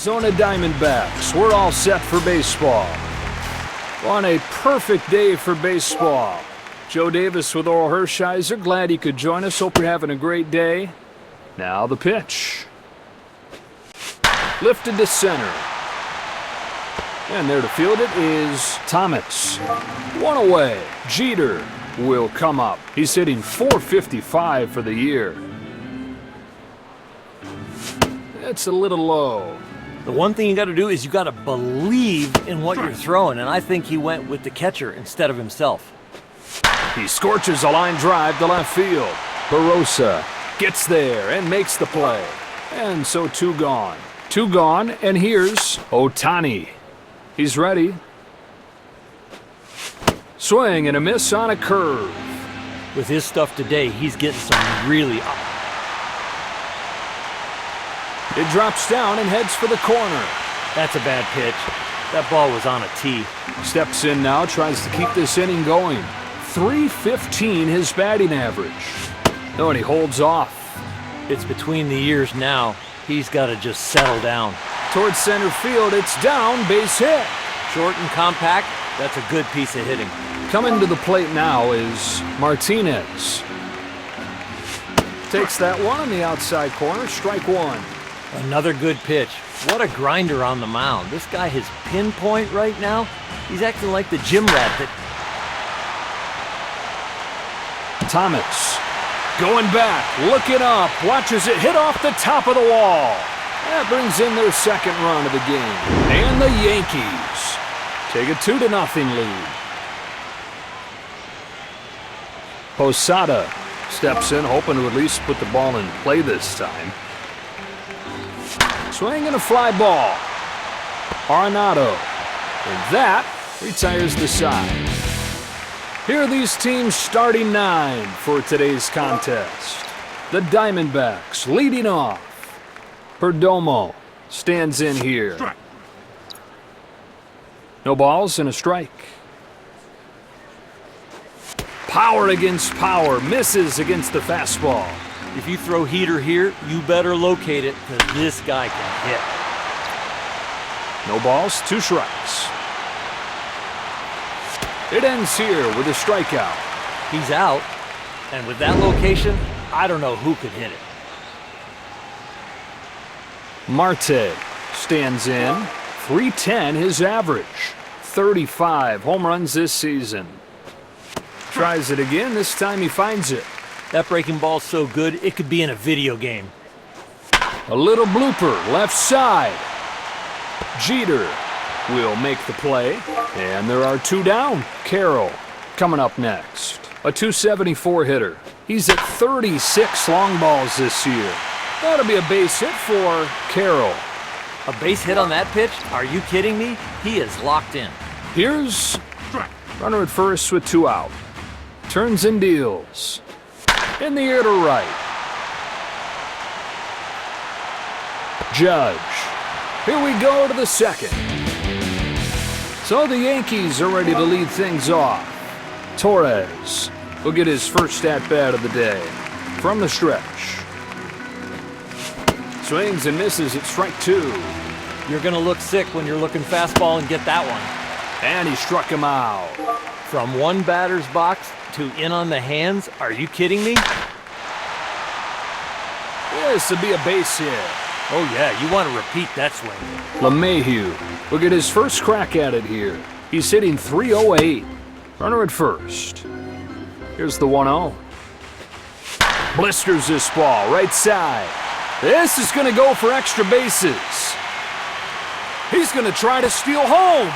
Arizona Diamondbacks, we're all set for baseball. On a perfect day for baseball. Joe Davis with Oral Hershiser. Glad he could join us. Hope you're having a great day. Now the pitch. Lifted to center. And there to field it is Thomas. One away. Jeter will come up. He's hitting .455 for the year. It's a little low. The one thing you got to do is you got to believe in what you're throwing, and I think he went with the catcher instead of himself. He scorches a line drive to left field. Barossa gets there and makes the play. And so two gone. Two gone, and here's Ohtani. He's ready. Swing and a miss on a curve. With his stuff today, he's getting some really... It drops down and heads for the corner. That's a bad pitch. That ball was on a tee. Steps in now, tries to keep this inning going. .315 his batting average. No, and he holds off. It's between the ears now. He's got to just settle down. Towards center field, it's down, base hit. Short and compact, that's a good piece of hitting. Coming to the plate now is Martinez. Takes that one on the outside corner, strike one. Another good pitch. What a grinder on the mound. This guy has pinpoint right now. He's acting like the gym rat that... Thomas going back, looking up, watches it hit off the top of the wall. That brings in their second run of the game. And the Yankees take a 2-0 lead. Posada steps in, hoping to at least put the ball in play this time. Swing and a fly ball. Arenado. And that retires the side. Here are these teams starting 9 for today's contest. The Diamondbacks leading off. Perdomo stands in here. Strike. No balls and a strike. Power against power. Misses against the fastball. If you throw heater here, you better locate it, because this guy can hit. No balls, 2 strikes. It ends here with a strikeout. He's out, and with that location, I don't know who could hit it. Marte stands in. .310 his average. 35 home runs this season. Tries it again. This time he finds it. That breaking ball's so good, it could be in a video game. A little blooper, left side. Jeter will make the play, and there are 2 down. Carroll coming up next. A .274 hitter. He's at 36 long balls this year. That'll be a base hit for Carroll. A base hit on that pitch? Are you kidding me? He is locked in. Here's runner at first with 2 out. Turns and deals. In the air to right. Judge. Here we go to the second. So the Yankees are ready to lead things off. Torres will get his first at-bat of the day. From the stretch. Swings and misses at strike 2. You're going to look sick when you're looking fastball and get that one. And he struck him out. From one batter's box to in on the hands? Are you kidding me? This would be a base hit. Oh yeah, you want to repeat that swing. LeMahieu will get his first crack at it here. He's hitting .308. Runner at first. Here's the 1-0. Blisters this ball, right side. This is going to go for extra bases. He's going to try to steal home.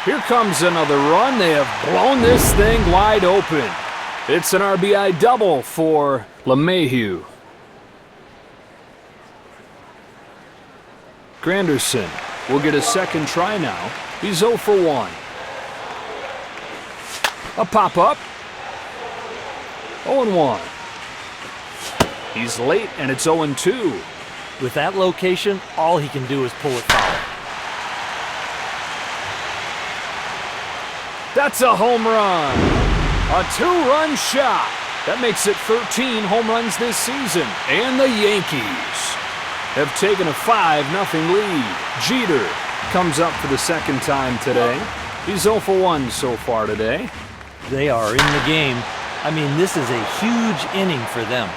Here comes another run. They have blown this thing wide open. It's an RBI double for LeMahieu. Granderson will get a second try now. He's 0 for 1. A pop-up. 0-1. He's late, and it's 0-2. With that location, all he can do is pull it foul. That's a home run. A 2-run shot. That makes it 13 home runs this season. And the Yankees have taken a 5-0 lead. Jeter comes up for the second time today. He's 0 for 1 so far today. They are in the game. I mean, this is a huge inning for them.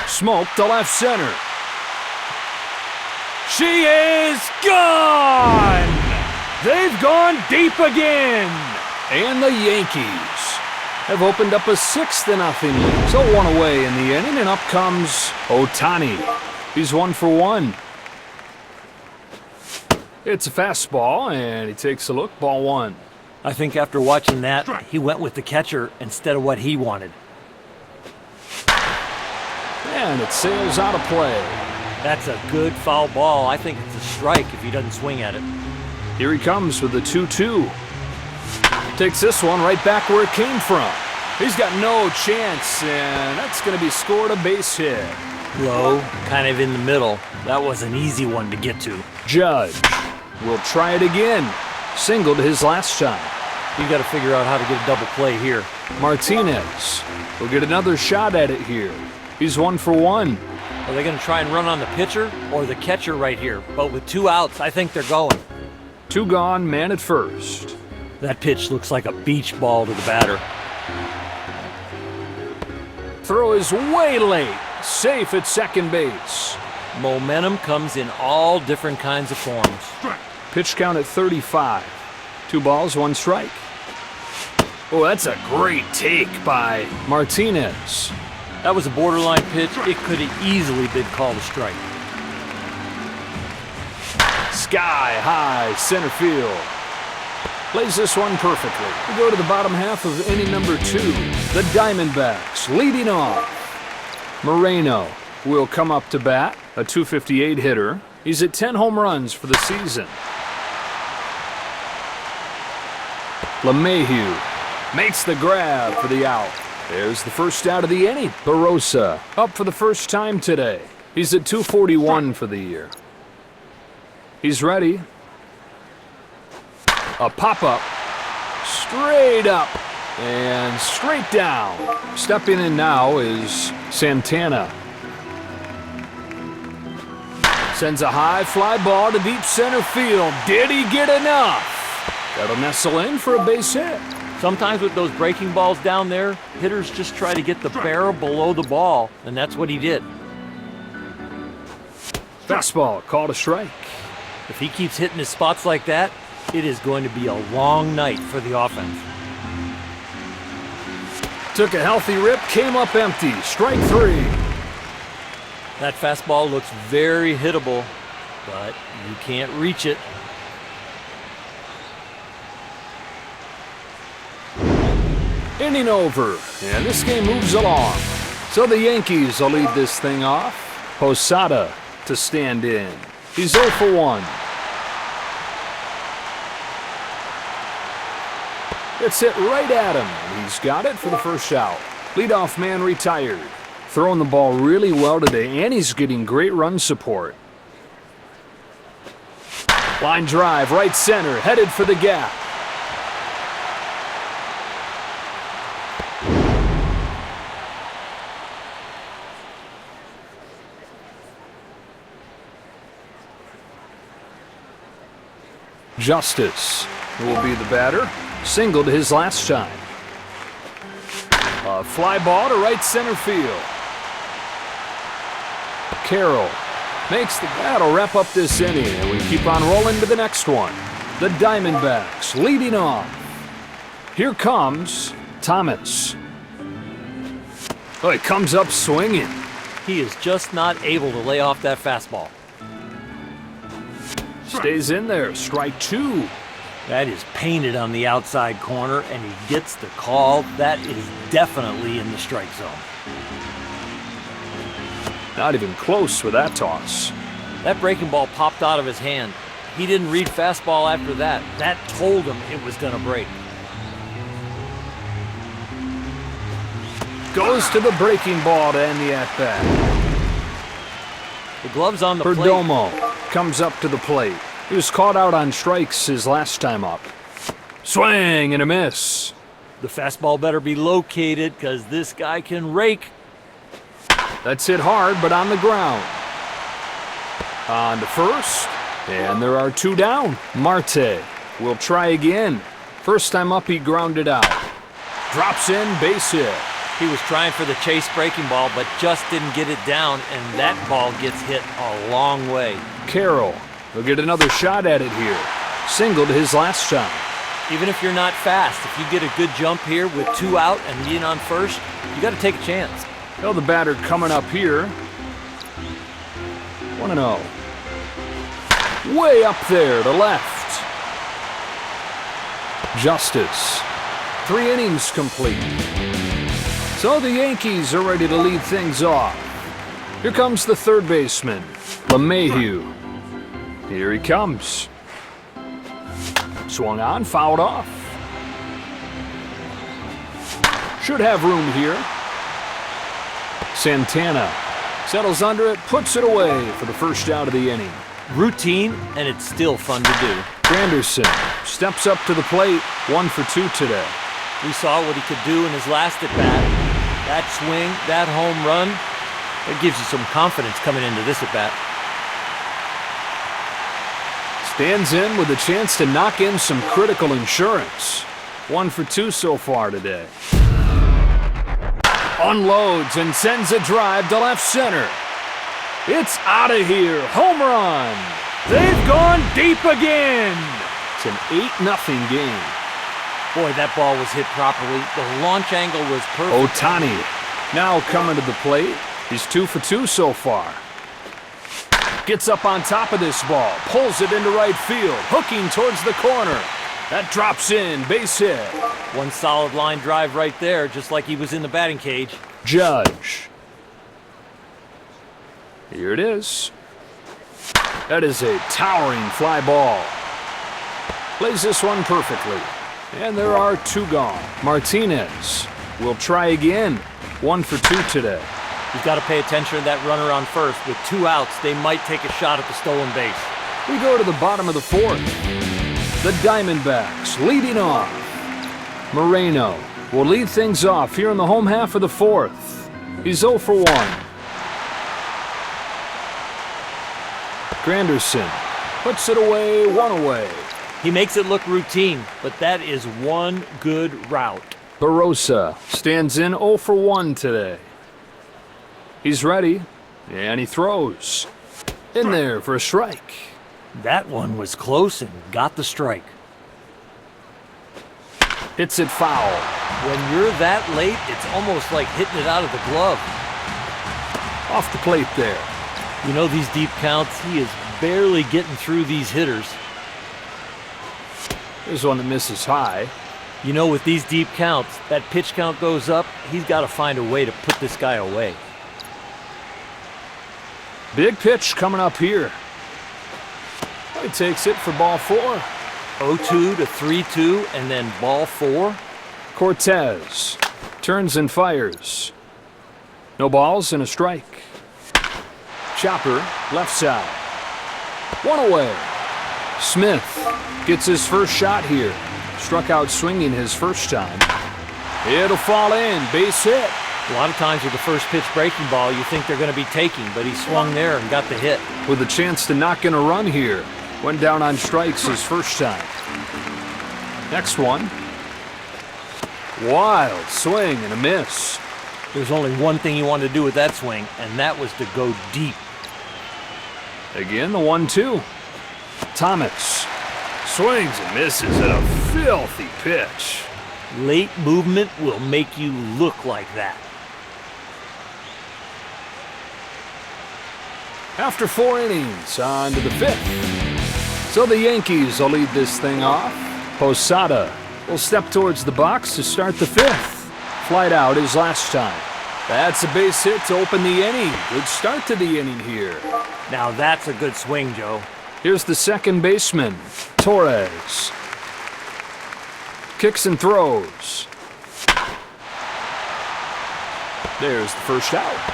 Smoke to left center. She is gone! They've gone deep again! And the Yankees have opened up a 6-0 lead. So 1 away in the inning, and up comes Ohtani. He's 1 for 1. It's a fastball, and he takes a look. Ball 1. I think after watching that, he went with the catcher instead of what he wanted. And it sails out of play. That's a good foul ball. I think it's a strike if he doesn't swing at it. Here he comes with the 2-2. Takes this one right back where it came from. He's got no chance, and that's going to be scored a base hit. Low, kind of in the middle. That was an easy one to get to. Judge will try it again. Singled his last time. You got to figure out how to get a double play here. Martinez will get another shot at it here. He's 1 for 1. Are they going to try and run on the pitcher or the catcher right here? But with 2 outs, I think they're going. 2 gone, man at first. That pitch looks like a beach ball to the batter. Throw is way late. Safe at second base. Momentum comes in all different kinds of forms. Pitch count at 35. 2 balls, 1 strike. Oh, that's a great take by Martinez. That was a borderline pitch. It could have easily been called a strike. Sky high center field. Plays this one perfectly. We go to the bottom half of inning number 2. The Diamondbacks leading off. Moreno will come up to bat, a .258 hitter. He's at 10 home runs for the season. LeMahieu makes the grab for the out. There's the first out of the inning. Barossa up for the first time today. He's at .241 for the year. He's ready. A pop-up. Straight up and straight down. Stepping in now is Santana. Sends a high fly ball to deep center field. Did he get enough? That'll nestle in for a base hit. Sometimes with those breaking balls down there, hitters just try to get the barrel below the ball, and that's what he did. Fastball, called a strike. If he keeps hitting his spots like that, it is going to be a long night for the offense. Took a healthy rip, came up empty. Strike 3. That fastball looks very hittable, but you can't reach it. Inning over, and this game moves along. So the Yankees will lead this thing off. Posada to stand in. He's 0 for 1. It's hit right at him, and he's got it for the first out. Leadoff man retired. Throwing the ball really well today, and he's getting great run support. Line drive, right center, headed for the gap. Justice will be the batter. Singled his last time. A fly ball to right center field. Carroll makes the battle wrap up this inning, and we keep on rolling to the next one. The Diamondbacks leading off. Here comes Thomas. Oh, he comes up swinging. He is just not able to lay off that fastball. Stays in there, strike 2. That is painted on the outside corner, and he gets the call. That is definitely in the strike zone. Not even close with that toss. That breaking ball popped out of his hand. He didn't read fastball after that. That told him it was going to break. Goes to the breaking ball to end the at-bat. The glove's on the plate. Perdomo comes up to the plate. He was caught out on strikes his last time up. Swing and a miss. The fastball better be located because this guy can rake. That's hit hard, but on the ground. On to first, and there are 2 down. Marte will try again. First time up, he grounded out. Drops in, base hit. He was trying for the chase breaking ball, but just didn't get it down, and that ball gets hit a long way. Carroll will get another shot at it here. Singled his last time. Even if you're not fast, if you get a good jump here with 2 out and being on first, you got to take a chance. Well, the batter coming up here. 1-0. Way up there to left. Justice. 3 innings complete. So the Yankees are ready to lead things off. Here comes the third baseman, LeMahieu. Here he comes. Swung on, fouled off. Should have room here. Santana settles under it, puts it away for the first out of the inning. Routine, and it's still fun to do. Granderson steps up to the plate, 1 for 2 today. We saw what he could do in his last at-bat. That swing, that home run, that gives you some confidence coming into this at-bat. Stands in with a chance to knock in some critical insurance. 1 for 2 so far today. Unloads and sends a drive to left center. It's out of here. Home run. They've gone deep again. It's an 8-0 game. Boy, that ball was hit properly. The launch angle was perfect. Ohtani now coming to the plate. He's 2 for 2 so far. Gets up on top of this ball. Pulls it into right field. Hooking towards the corner. That drops in. Base hit. One solid line drive right there, just like he was in the batting cage. Judge. Here it is. That is a towering fly ball. Plays this one perfectly. And there are 2 gone. Martinez will try again. 1 for 2 today. You've got to pay attention to that runner on first. With 2 outs, they might take a shot at the stolen base. We go to the bottom of the 4th. The Diamondbacks leading off. Moreno will lead things off here in the home half of the 4th. He's 0 for 1. Granderson puts it away, 1 away. He makes it look routine, but that is one good route. Barossa stands in 0 for 1 today. He's ready, and he throws. In there for a strike. That one was close and got the strike. Hits it foul. When you're that late, it's almost like hitting it out of the glove. Off the plate there. You know, these deep counts, he is barely getting through these hitters. There's one that misses high. You know, with these deep counts, that pitch count goes up, he's got to find a way to put this guy away. Big pitch coming up here. He takes it for ball 4. 0-2 to 3-2, and then ball 4. Cortez turns and fires. No balls and a strike. Chopper, left side. 1 away. Smith gets his first shot here. Struck out swinging his first time. It'll fall in, base hit. A lot of times with the first pitch breaking ball, you think they're going to be taking, but he swung there and got the hit. With a chance to knock in a run here. Went down on strikes his first time. Next one. Wild swing and a miss. There's only one thing he wanted to do with that swing, and that was to go deep. Again, the 1-2. Thomas swings and misses at a filthy pitch. Late movement will make you look like that. After 4 innings, on to the 5th. So the Yankees will lead this thing off. Posada will step towards the box to start the 5th. Flied out his last time. That's a base hit to open the inning. Good start to the inning here. Now that's a good swing, Joe. Here's the second baseman, Torres. Kicks and throws. There's the first out.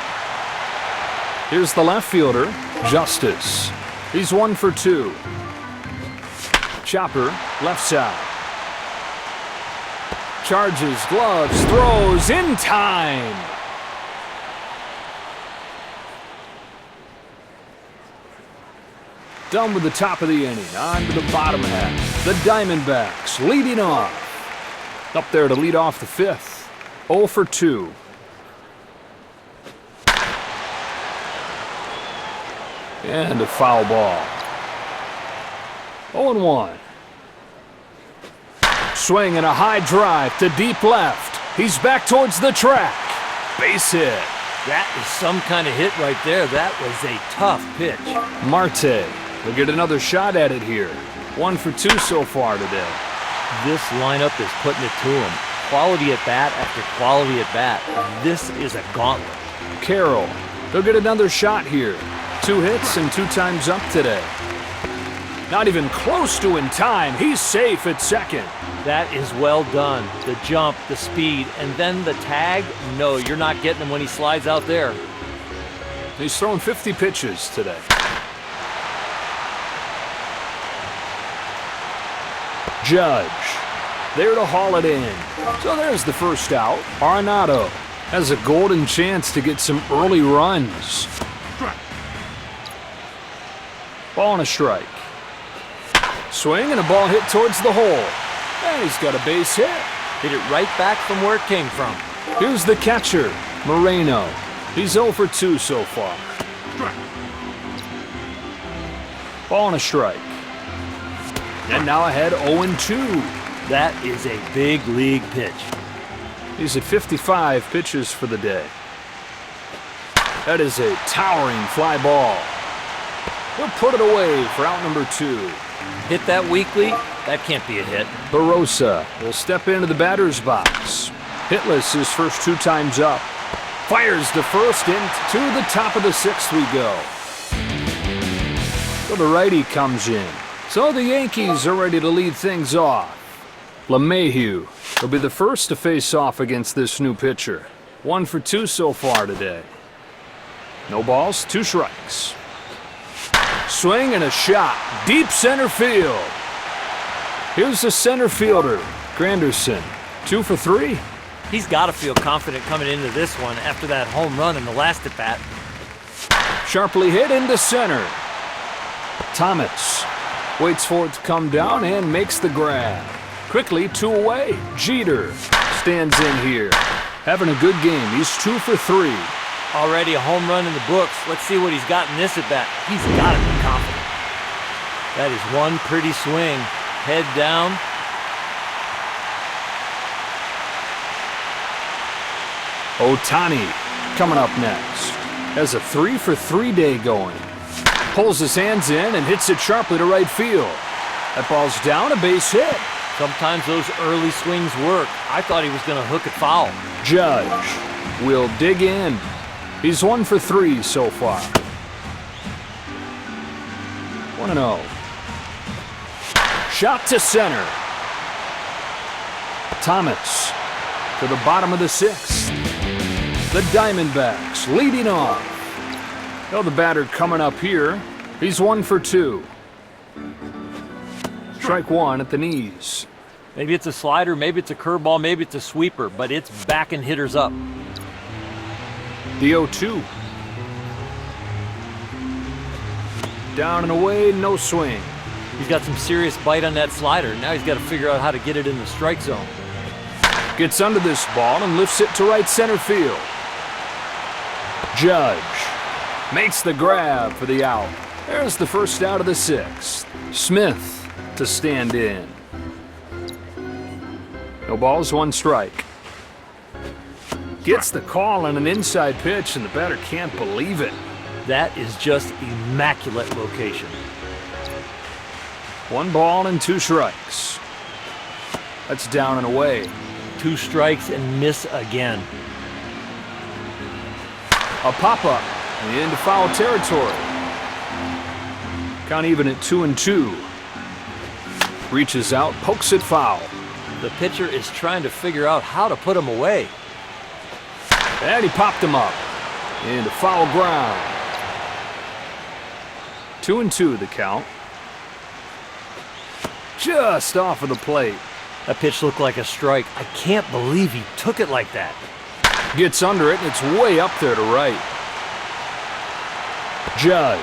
Here's the left fielder, Justice. He's 1 for 2. Chopper, left side. Charges, gloves, throws in time. Done with the top of the inning. On to the bottom half. The Diamondbacks leading off. Up there to lead off the fifth. 0 for 2. And a foul ball. 0-1. Swing and a high drive to deep left. He's back towards the track. Base hit. That is some kind of hit right there. That was a tough pitch. Marte will get another shot at it here. 1 for 2 so far today. This lineup is putting it to him. Quality at bat after quality at bat. This is a gauntlet. Carroll, he'll get another shot here. 2 hits and 2 times up today. Not even close to in time. He's safe at second. That is well done. The jump, the speed, and then the tag. No, you're not getting him when he slides out there. He's thrown 50 pitches today. Judge, there to haul it in. So there's the first out. Arenado has a golden chance to get some early runs. Ball and a strike. Swing and a ball hit towards the hole. And he's got a base hit. Hit it right back from where it came from. Here's the catcher, Moreno. He's 0 for 2 so far. Ball and a strike. And now ahead 0-2. That is a big league pitch. He's at 55 pitches for the day. That is a towering fly ball. He'll put it away for out number 2. Hit that weakly, that can't be a hit. Barossa will step into the batter's box. Hitless his first 2 times up. Fires to first, and to the top of the 6th we go. So the righty comes in. So the Yankees are ready to lead things off. LeMahieu will be the first to face off against this new pitcher. 1 for 2 so far today. No balls, 2 strikes. Swing and a shot. Deep center field. Here's the center fielder, Granderson. 2 for 3. He's got to feel confident coming into this one after that home run in the last at-bat. Sharply hit into center. Thomas waits for it to come down and makes the grab. Quickly 2 away. Jeter stands in here. Having a good game. He's 2 for 3. Already a home run in the books. Let's see what he's got in this at-bat. He's got to be confident. That is one pretty swing. Head down. Ohtani coming up next. Has a 3 for 3 day going. Pulls his hands in and hits it sharply to right field. That ball's down, a base hit. Sometimes those early swings work. I thought he was going to hook it foul. Judge will dig in. He's 1 for 3 so far. 1-0. Shot to center. Thomas to the bottom of the 6th. The Diamondbacks leading off. Well, the batter coming up here. He's 1 for 2. Strike 1 at the knees. Maybe it's a slider, maybe it's a curveball, maybe it's a sweeper, but it's backing hitters up. The 0-2. Down and away, no swing. He's got some serious bite on that slider. Now he's got to figure out how to get it in the strike zone. Gets under this ball and lifts it to right center field. Judge makes the grab for the out. There's the first out of the 6th. Smith to stand in. No balls, 1 strike. Gets the call on an inside pitch, and the batter can't believe it. That is just immaculate location. 1 ball and 2 strikes. That's down and away. 2 strikes and miss again. A pop-up into foul territory. Count even at 2-2. Reaches out, pokes it foul. The pitcher is trying to figure out how to put him away. And he popped him up into foul ground. 2-2 the count. Just off of the plate. That pitch looked like a strike. I can't believe he took it like that. Gets under it, and it's way up there to right. Judge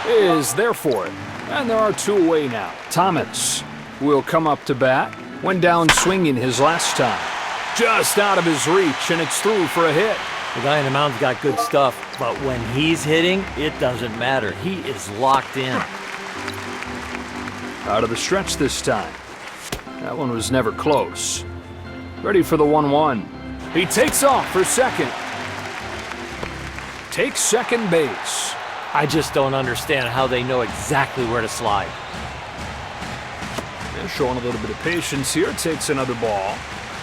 is there for it. And there are two away now. Thomas will come up to bat. Went down swinging his last time. Just out of his reach, and it's through for a hit. The guy in the mound's got good stuff, but when he's hitting, it doesn't matter. He is locked in. Out of the stretch this time. That one was never close. Ready for the 1-1. He takes off for second. Takes second base. I just don't understand how they know exactly where to slide. They're showing a little bit of patience here. Takes another ball.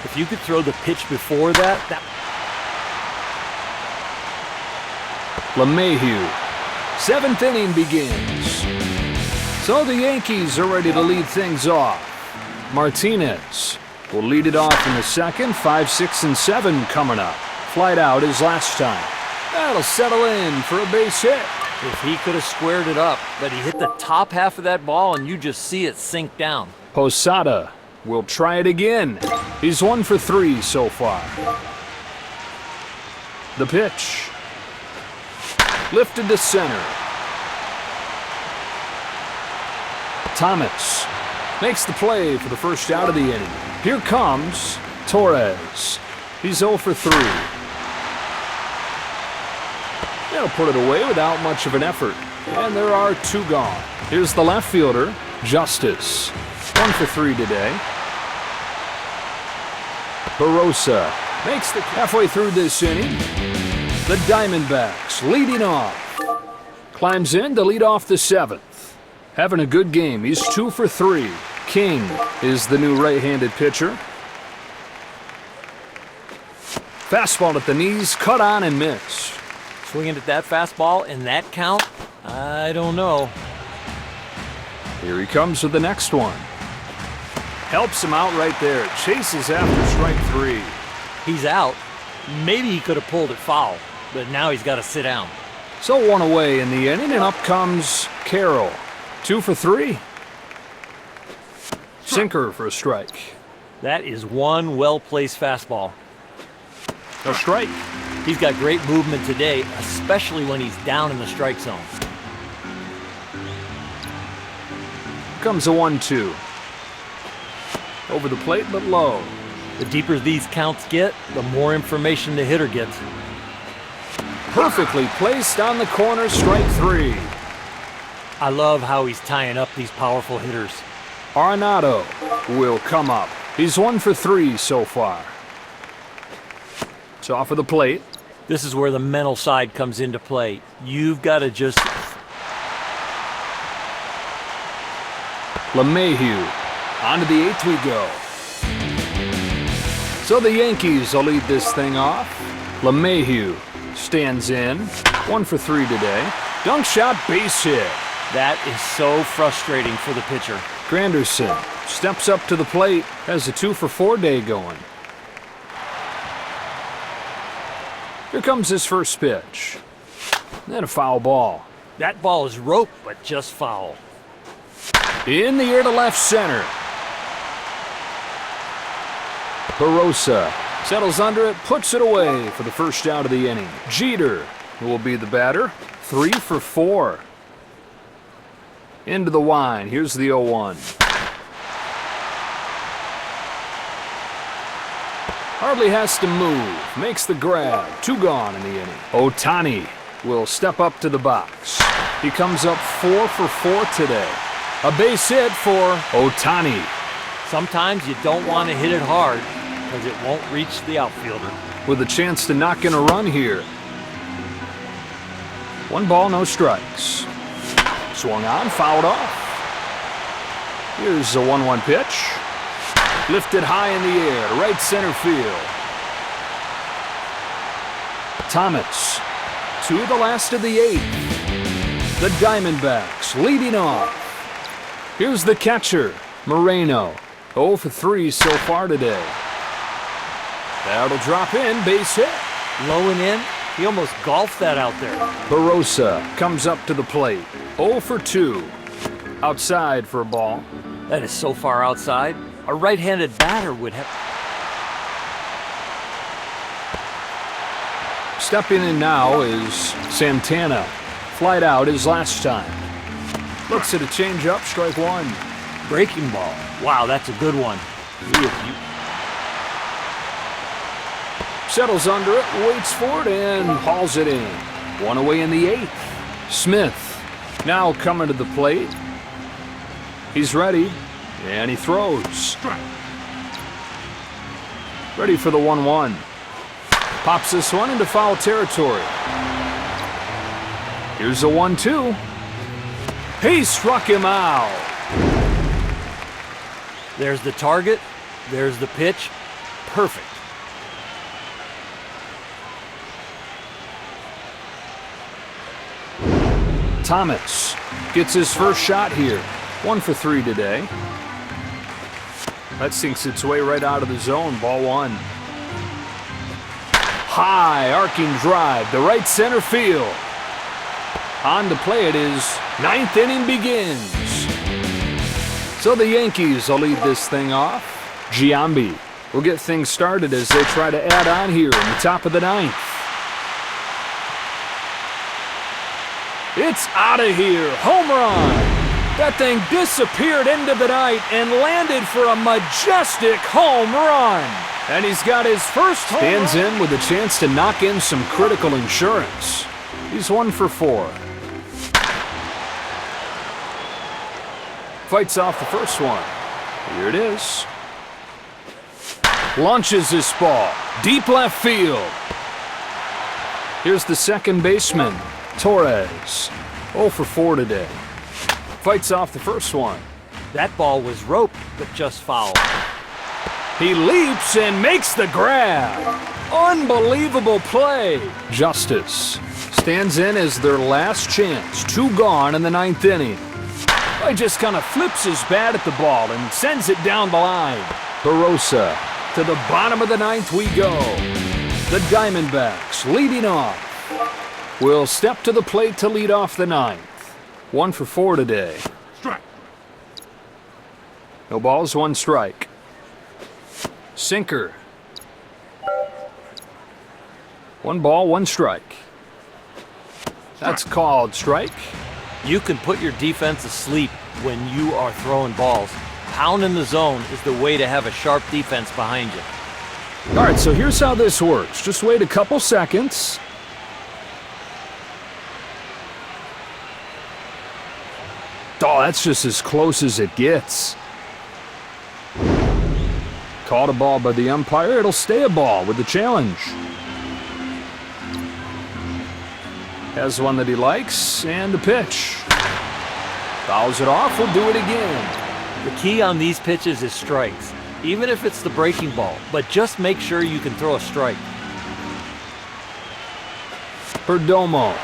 If you could throw the pitch before that... LeMahieu. Seventh inning begins. So the Yankees are ready to lead things off. Martinez will lead it off in the second. 5, 6, and 7 coming up. Flight out his last time. That'll settle in for a base hit. If he could have squared it up, but he hit the top half of that ball and you just see it sink down. Posada will try it again. He's 1 for 3 so far. The pitch. Lifted to center. Thomas makes the play for the first out of the inning. Here comes Torres. He's 0 for 3. They'll put it away without much of an effort. And there are 2 gone. Here's the left fielder, Justice. 1 for 3 today. Barossa makes the halfway through this inning. The Diamondbacks leading off. Climbs in to lead off the 7th. Having a good game. He's 2 for 3. King is the new right-handed pitcher. Fastball at the knees, cut on and missed. Swinging at that fastball in that count? I don't know. Here he comes with the next one. Helps him out right there. Chases after strike 3. He's out. Maybe he could have pulled it foul, but now he's got to sit down. So 1 away in the inning, and up comes Carroll. 2 for 3. Sinker for a strike. That is one well-placed fastball. A strike. He's got great movement today, especially when he's down in the strike zone. Comes a 1-2. Over the plate, but low. The deeper these counts get, the more information the hitter gets. Perfectly placed on the corner, strike 3. I love how he's tying up these powerful hitters. Arenado will come up. He's 1 for 3 so far. It's off of the plate. This is where the mental side comes into play. You've got to just... LeMahieu. On to the 8th we go. So the Yankees will lead this thing off. LeMahieu stands in. 1 for 3 today. Dunk shot, base hit. That is so frustrating for the pitcher. Granderson steps up to the plate. Has a 2 for 4 day going. Here comes his first pitch. Then a foul ball. That ball is rope, but just foul. In the air to left center. Barossa settles under it, puts it away for the first out of the inning. Jeter will be the batter. 3 for 4. Into the line. Here's the 0-1. Hardly has to move. Makes the grab. 2 gone in the inning. Ohtani will step up to the box. He comes up 4 for 4 today. A base hit for Ohtani. Sometimes you don't want to hit it hard because it won't reach the outfielder. With a chance to knock in a run here. 1 ball, no strikes. Swung on, fouled off. Here's a 1-1 pitch. Lifted high in the air to right center field. Thomas to the last of the 8th. The Diamondbacks leading off. Here's the catcher, Moreno. 0 for 3 so far today. That'll drop in, base hit. Low and in. He almost golfed that out there. Barossa comes up to the plate. 0 for 2. Outside for a ball. That is so far outside. A right-handed batter would have... Stepping in now is Santana. Flied out his last time. Looks at a changeup, strike one. Breaking ball. Wow, that's a good one. Settles under it, waits for it, and hauls it in. One away in the eighth. Smith now coming to the plate. He's ready, and he throws. Ready for the 1-1. Pops this one into foul territory. Here's the 1-2. He struck him out. There's the target. There's the pitch. Perfect. Thomas gets his first shot here. 1 for 3 today. That sinks its way right out of the zone. Ball one. High arcing drive to right center field. On to play it is ninth inning begins. So the Yankees will lead this thing off. Giambi will get things started as they try to add on here in the top of the ninth. It's out of here. Home run. That thing disappeared into the night and landed for a majestic home run. And he's got his first home run. Stands in with a chance to knock in some critical insurance. He's 1 for 4. Fights off the first one. Here it is. Launches this ball. Deep left field. Here's the second baseman, Torres. 0 for 4 today. Fights off the first one. That ball was roped, but just foul. He leaps and makes the grab. Unbelievable play. Justice stands in as their last chance. 2 gone in the ninth inning. He just kind of flips his bat at the ball and sends it down the line. Barossa, to the bottom of the ninth we go. The Diamondbacks leading off. Will step to the plate to lead off the ninth. 1 for 4 today. Strike. No balls, 1 strike. Sinker. 1 ball, 1 strike. That's called strike. You can put your defense asleep when you are throwing balls. Pounding the zone is the way to have a sharp defense behind you. All right, so here's how this works. Just wait a couple seconds. Oh, that's just as close as it gets. Called a ball by the umpire. It'll stay a ball with the challenge. Has one that he likes, and a pitch. Fouls it off, we'll do it again. The key on these pitches is strikes, even if it's the breaking ball, but just make sure you can throw a strike. Perdomo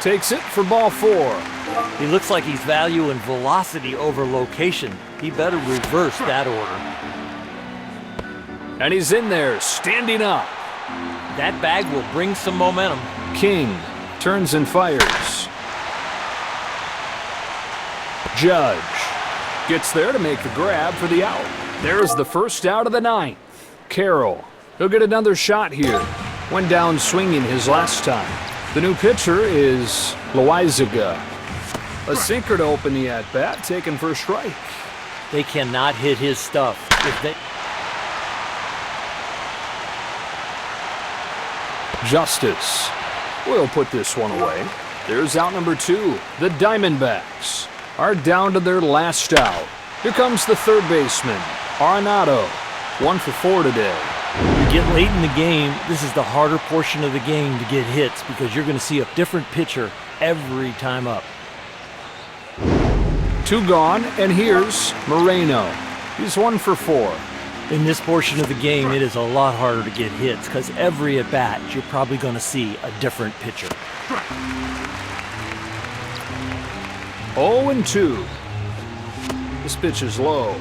takes it for ball 4. He looks like he's valuing velocity over location. He better reverse that order. And he's in there, standing up. That bag will bring some momentum. King turns and fires. Judge gets there to make the grab for the out. There's the first out of the ninth. Carroll, he'll get another shot here. Went down swinging his last time. The new pitcher is Loaizaga. A sinker to open the at-bat, taken for a strike. They cannot hit his stuff. Justice will put this one away. There's out number 2. The Diamondbacks are down to their last out. Here comes the third baseman, Arenado. 1 for 4 today. You get late in the game, this is the harder portion of the game to get hits because you're going to see a different pitcher every time up. 2 gone, and here's Moreno. He's 1 for 4. In this portion of the game, it is a lot harder to get hits because every at-bat, you're probably going to see a different pitcher. 0-2. This pitch is low.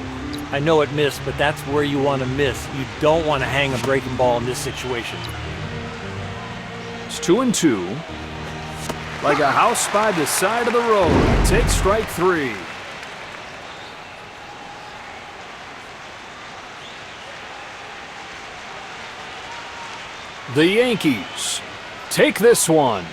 I know it missed, but that's where you want to miss. You don't want to hang a breaking ball in this situation. It's 2-2. Like a house by the side of the road. Takes strike 3. The Yankees take this one.